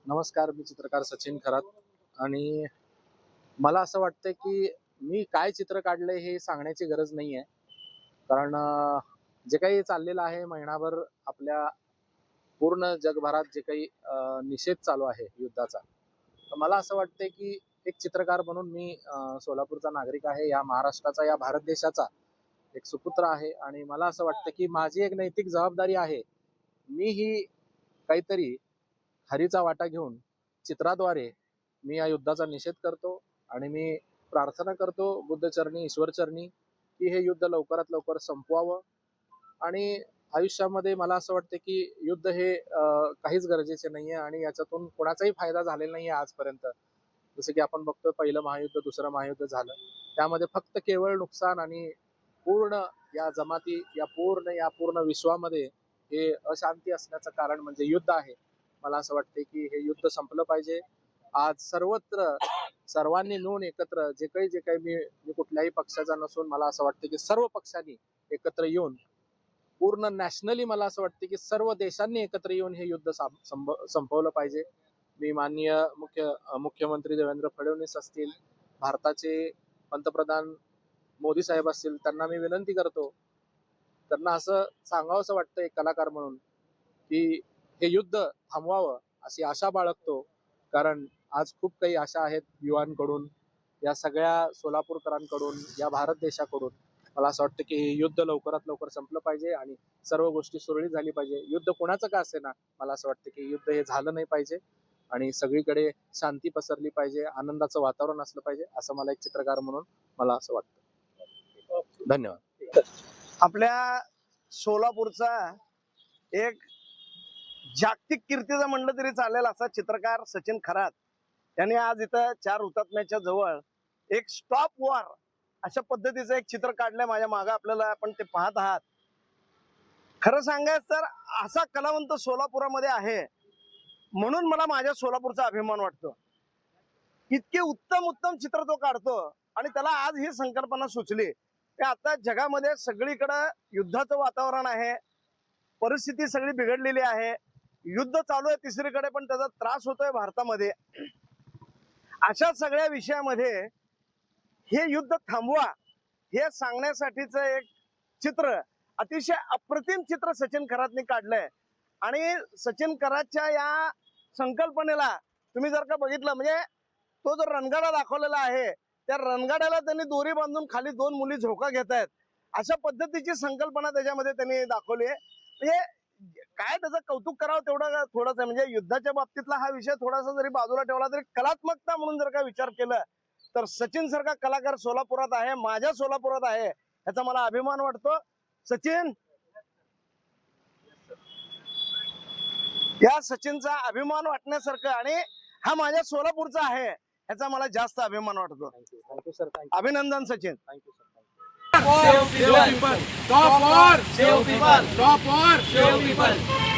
नमस्कार, मी चित्रकार सचिन खरात. आणि मला असं वाटतं की मी काय चित्र काढलंय हे सांगण्याची गरज नाही आहे. कारण जे काही चाललेलं आहे महिनाभर आपल्या पूर्ण जगभरात जे काही निषेध चालू आहे युद्धाचा, तर मला असं वाटतंय की एक चित्रकार म्हणून मी सोलापूरचा नागरिक आहे, या महाराष्ट्राचा, या भारत देशाचा एक सुपुत्र आहे. आणि मला असं वाटतं की माझी एक नैतिक जबाबदारी आहे, मी ही काहीतरी हरीचा वाटा घेऊन चित्राद्वारे मी या युद्धाचा निषेध करतो. आणि मी प्रार्थना करतो बुद्धचरणी, ईश्वरचरणी, की हे युद्ध लवकरात लवकर संपवावं. आणि आयुष्यामध्ये मला असं वाटतं की युद्ध हे काहीच गरजेचे नाहीये आणि याच्यातून कोणाचाही फायदा झालेला नाहीये आजपर्यंत. जसं की आपण बघतोय, पहिलं महायुद्ध, दुसरं महायुद्ध झालं, त्यामध्ये फक्त केवळ नुकसान. आणि पूर्ण या जमाती, या पूर्ण विश्वामध्ये हे अशांती असण्याचं कारण म्हणजे युद्ध आहे. मला असं वाटते की हे युद्ध संपलं पाहिजे. आज सर्वत्र सर्वांनी मिळून एकत्र जे काही मी कुठल्याही पक्षाचा नसून, मला असं वाटतं की सर्व पक्षांनी एकत्र येऊन, पूर्ण नॅशनली मला असं वाटतं की सर्व देशांनी एकत्र येऊन हे युद्ध संपवलं पाहिजे. मी माननीय मुख्यमंत्री देवेंद्र फडणवीस असतील, भारताचे पंतप्रधान मोदी साहेब असतील, त्यांना मी विनंती करतो, त्यांना असं सांगावंसं वाटतं एक कलाकार म्हणून, की हे युद्ध थांबवावं अशी आशा बाळगतो. कारण आज खूप काही आशा आहेत युवांकडून, या सगळ्या सोलापूरकरांकडून, या भारत देशाकडून. मला असं वाटतं की हे युद्ध लवकरात लवकर संपलं पाहिजे आणि सर्व गोष्टी सुरळीत झाली पाहिजे. युद्ध कोणाचं का असेना, मला असं वाटतं की युद्ध हे झालं नाही पाहिजे आणि सगळीकडे शांती पसरली पाहिजे, आनंदाचं वातावरण असलं पाहिजे, असं मला एक चित्रकार म्हणून मला असं वाटतं. धन्यवाद. आपल्या सोलापूरचा एक जागतिक कीर्तीचा म्हणलं तरी चालेल असा चित्रकार सचिन खरात यांनी आज इथं 4 हुतात्म्याच्या जवळ एक स्टॉप वॉर अशा पद्धतीचं एक चित्र काढलंय. माझ्या मागं आपल्याला आपण ते पाहत आहात. खरं सांगायचं तर असा कलावंत सोलापुरामध्ये आहे म्हणून मला माझ्या सोलापूरचा अभिमान वाटतो. इतके उत्तम उत्तम चित्र तो काढतो आणि त्याला आज ही संकल्पना सुचली की आता जगामध्ये सगळीकडे युद्धाचं वातावरण आहे, परिस्थिती सगळी बिघडलेली आहे, युद्ध चालू आहे तिसरीकडे, पण त्याचा त्रास होतोय भारतामध्ये. अशा सगळ्या विषयामध्ये हे युद्ध थांबवा हे सांगण्यासाठीच एक चित्र, अतिशय अप्रतिम चित्र सचिन खरातने काढलंय. आणि सचिन खरातच्या या संकल्पनेला तुम्ही जर का बघितलं, म्हणजे तो जो रणगाडा दाखवलेला आहे त्या रणगाड्याला त्यांनी दोरी बांधून खाली 2 मुली झोका घेत आहेत, अशा पद्धतीची संकल्पना त्याच्यामध्ये त्यांनी दाखवली आहे. म्हणजे काय त्याचं कौतुक करावं तेवढं थोडंच आहे. म्हणजे युद्धाच्या बाबतीतला हा विषय थोडासा जरी बाजूला ठेवला तरी कलात्मकता म्हणून जर का विचार केला तर सचिन सारखा कलाकार सोलापुरात आहे, माझ्या सोलापुरात आहे, याचा मला अभिमान वाटतो. सचिन, या सचिनचा अभिमान वाटण्यासारखं आणि हा माझ्या सोलापूरचा आहे याचा मला जास्त अभिमान वाटतो. Thank you sir. अभिनंदन Sachin. Thank you sir. Save people. Stop war. Save people. Stop war. Save people.